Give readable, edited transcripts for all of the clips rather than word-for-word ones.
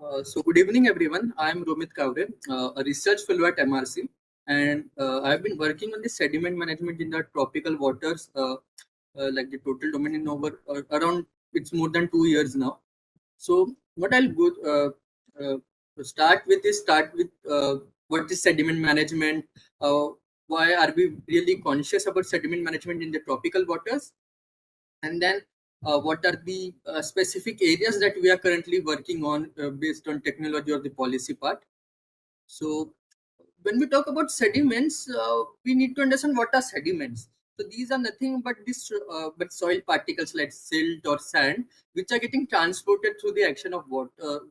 So good evening, everyone. I am Romit Kaware, a research fellow at MRC, and I have been working on the sediment management in the tropical waters, like the total domain in over around it's more than 2 years now. So what I'll go start with what is sediment management? Uh, why are we really conscious about sediment management in the tropical waters? And then what are the specific areas that we are currently working on based on technology or the policy part. So when we talk about sediments, we need to understand what are sediments. So these are nothing but but soil particles like silt or sand, which are getting transported through the action of water,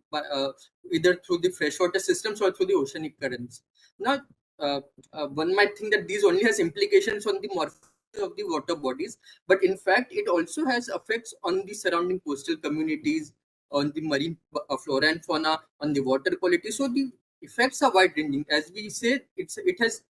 either through the freshwater systems or through the oceanic currents. Now, one might think that these only has implications on the morphology of the water bodies, but in fact, it also has effects on the surrounding coastal communities, on the marine flora and fauna, on the water quality. So the effects are wide ranging. As we say, it has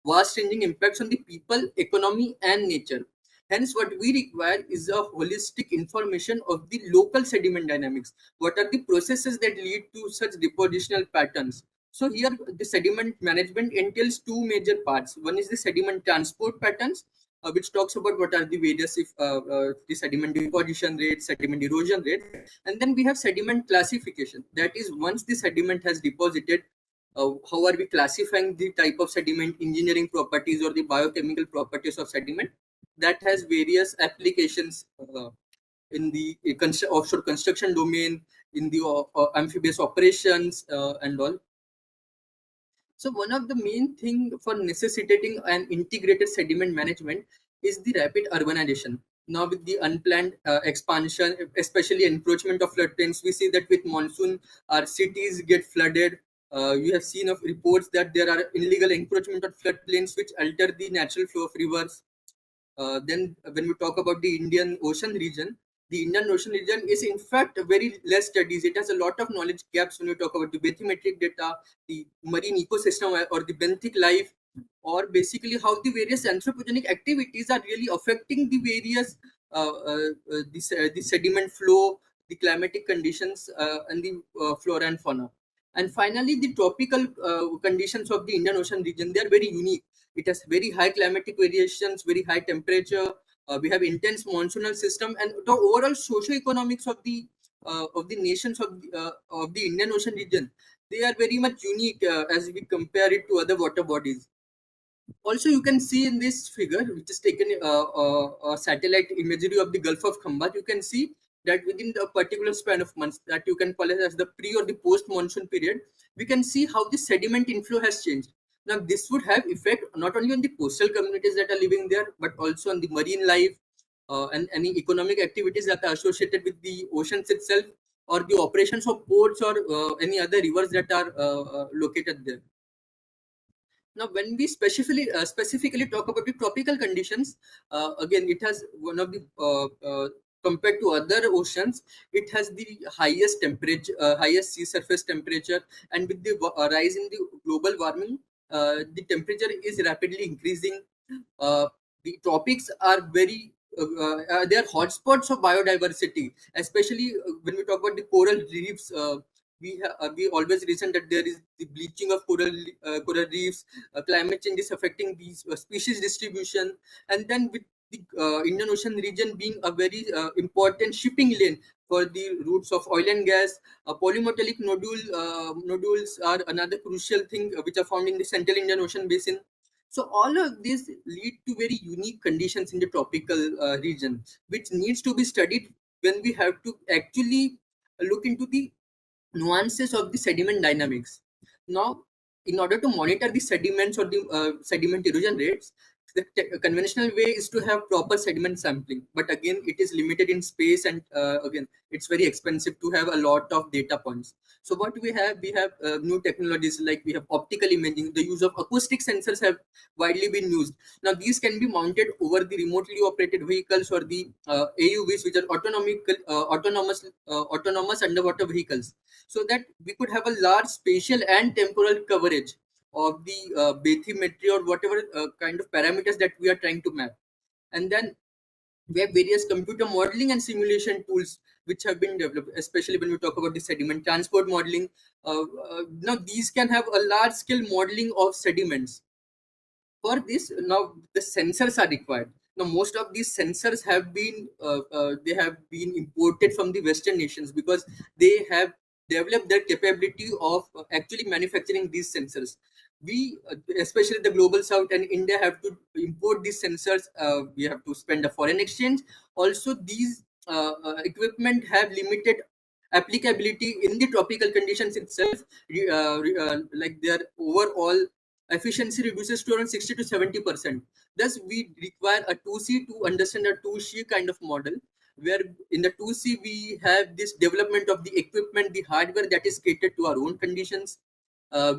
vast ranging impacts on the people, economy, and nature. Hence, what we require is a holistic information of the local sediment dynamics. What are the processes that lead to such depositional patterns? So here, the sediment management entails two major parts. One is the sediment transport patterns, which talks about what are the various the sediment deposition rates, sediment erosion rate, and then we have sediment classification. That is, once the sediment has deposited, how are we classifying the type of sediment, engineering properties, or the biochemical properties of sediment? That has various applications in the offshore construction domain, in the amphibious operations, and all. So one of the main thing for necessitating an integrated sediment management is the rapid urbanization. Now with the unplanned expansion, especially encroachment of floodplains, we see that with monsoon, our cities get flooded. You have seen of reports that there are illegal encroachment of floodplains which alter the natural flow of rivers. Then when we talk about the Indian Ocean region is in fact very less studies. It has a lot of knowledge gaps when we talk about the bathymetric data, the marine ecosystem or the benthic life, or basically how the various anthropogenic activities are really affecting the various the sediment flow, the climatic conditions, and the flora and fauna. And finally, the tropical conditions of the Indian Ocean region, they are very unique. It has very high climatic variations, very high temperature. We have intense monsoonal system, and the overall socio-economics of the nations of the Indian Ocean region, they are very much unique as we compare it to other water bodies. Also, you can see in this figure, which is taken satellite imagery of the Gulf of Khambat, you can see that within a particular span of months that you can call it as the pre or the post monsoon period, we can see how the sediment inflow has changed. Now, this would have effect not only on the coastal communities that are living there, but also on the marine life and any economic activities that are associated with the oceans itself, or the operations of ports or any other rivers that are located there. Now, when we specifically talk about the tropical conditions, again, it has one of the compared to other oceans, it has the highest temperature, highest sea surface temperature, and with the rise in the global warming, the temperature is rapidly increasing. The tropics are they are hotspots of biodiversity, especially when we talk about the coral reefs. We always listen that there is the bleaching of coral reefs, climate change is affecting these species distribution, and then with the Indian Ocean region being a very important shipping lane for the routes of oil and gas, polymetallic nodules are another crucial thing which are found in the Central Indian Ocean basin. So all of these lead to very unique conditions in the tropical region, which needs to be studied when we have to actually look into the nuances of the sediment dynamics. Now, in order to monitor the sediments or the sediment erosion rates, the conventional way is to have proper sediment sampling. But again, it is limited in space, and again, it's very expensive to have a lot of data points. So what we have new technologies like we have optical imaging. The use of acoustic sensors have widely been used. Now, these can be mounted over the remotely operated vehicles or the AUVs, which are autonomous underwater vehicles, so that we could have a large spatial and temporal coverage of the bathymetry or whatever kind of parameters that we are trying to map. And then we have various computer modeling and simulation tools which have been developed, especially when we talk about the sediment transport modeling. Now these can have a large scale modeling of sediments. For this, now the sensors are required. Now most of these sensors have been they have been imported from the western nations, because they have developed their capability of actually manufacturing these sensors. We especially the global south and India have to import these sensors. We have to spend a foreign exchange. Also these equipment have limited applicability in the tropical conditions itself. Like their overall efficiency reduces to around 60 to 70%. Thus, we require a 2C to understand a 2C kind of model, where in the 2C we have this development of the equipment, the hardware that is catered to our own conditions.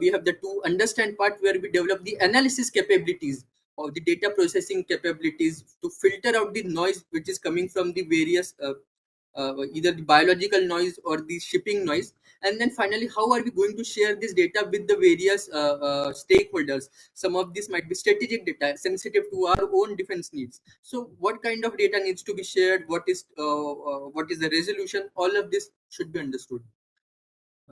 We have the to understand part, where we develop the analysis capabilities or the data processing capabilities to filter out the noise which is coming from the various either the biological noise or the shipping noise. And then finally, how are we going to share this data with the various stakeholders? Some of this might be strategic data sensitive to our own defense needs. So what kind of data needs to be shared? What is the resolution? All of this should be understood.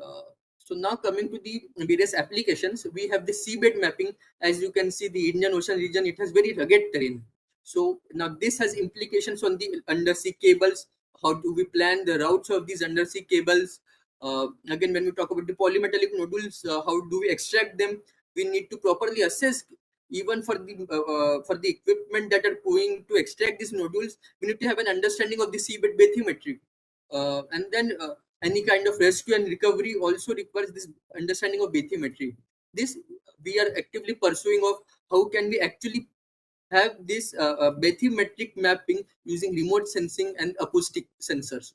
uh, so now coming to the various applications, we have the seabed mapping. As you can see, the Indian Ocean region, it has very rugged terrain. So now this has implications on the undersea cables. How do we plan the routes of these undersea cables? Again, when we talk about the polymetallic nodules, how do we extract them? We need to properly assess, even for the equipment that are going to extract these nodules. We need to have an understanding of the seabed bathymetry. And then any kind of rescue and recovery also requires this understanding of bathymetry. This we are actively pursuing of how can we actually have this bathymetric mapping using remote sensing and acoustic sensors.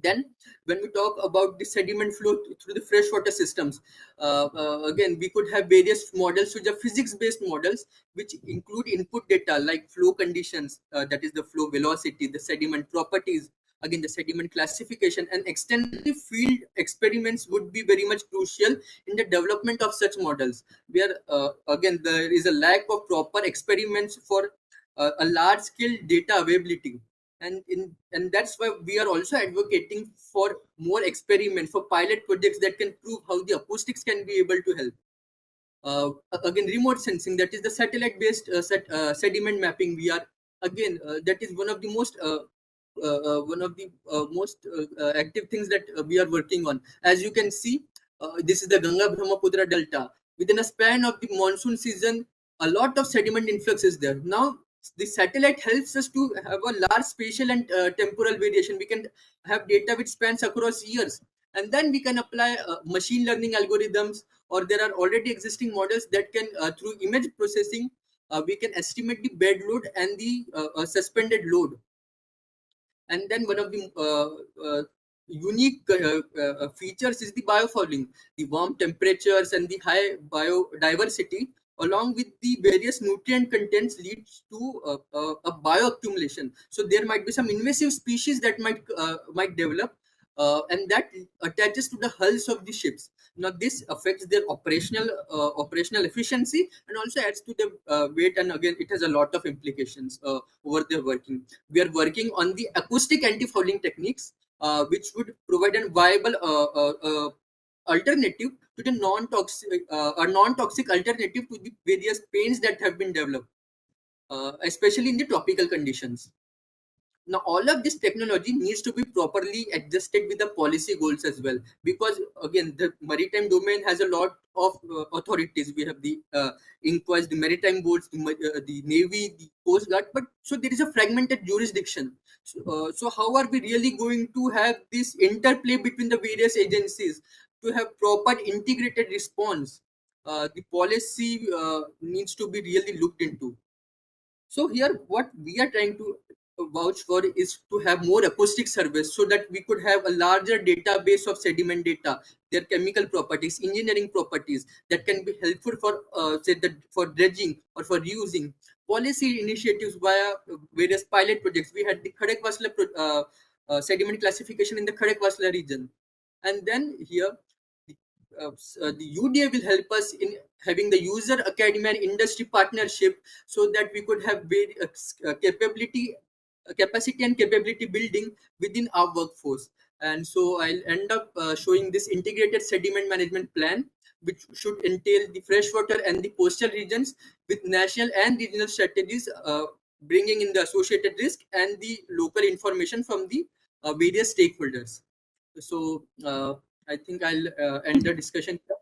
Then, when we talk about the sediment flow through the freshwater systems, again, we could have various models which are physics-based models, which include input data like flow conditions, that is the flow velocity, the sediment properties, again, the sediment classification, and extensive field experiments would be very much crucial in the development of such models, where, again, there is a lack of proper experiments for a large-scale data availability. And that's why we are also advocating for more experiments, for pilot projects that can prove how the acoustics can be able to help. Again, remote sensing, that is the satellite based sediment mapping. We are again that is one of the most active things that we are working on. As you can see, this is the Ganga Brahmaputra delta. Within a span of the monsoon season, a lot of sediment influx is there. Now the satellite helps us to have a large spatial and temporal variation. We can have data which spans across years, and then we can apply machine learning algorithms, or there are already existing models that can through image processing, we can estimate the bed load and the suspended load. And then one of the unique features is the biofouling, the warm temperatures and the high biodiversity, along with the various nutrient contents, leads to a bioaccumulation. So there might be some invasive species that might develop, and that attaches to the hulls of the ships. Now this affects their operational efficiency, and also adds to the weight. And again, it has a lot of implications over their working. We are working on the acoustic anti-fouling techniques, which would provide a viable alternative to the non-toxic alternative to the various paints that have been developed, especially in the tropical conditions. Now all of this technology needs to be properly adjusted with the policy goals as well, because again, the maritime domain has a lot of authorities. We have the inquest, the maritime boards, the navy, the coast guard, but so there is a fragmented jurisdiction. So how are we really going to have this interplay between the various agencies to have proper integrated response? The policy needs to be really looked into. So here, what we are trying to vouch for is to have more acoustic surveys, so that we could have a larger database of sediment data, their chemical properties, engineering properties, that can be helpful for say that for dredging or for reusing. Policy initiatives via various pilot projects. We had the sediment classification in the Khadek region, and then here the UDA will help us in having the user academy and industry partnership, so that we could have capability capacity and capability building within our workforce. And so I'll end up showing this integrated sediment management plan, which should entail the freshwater and the coastal regions with national and regional strategies, bringing in the associated risk and the local information from the various stakeholders. So I think I'll end the discussion here.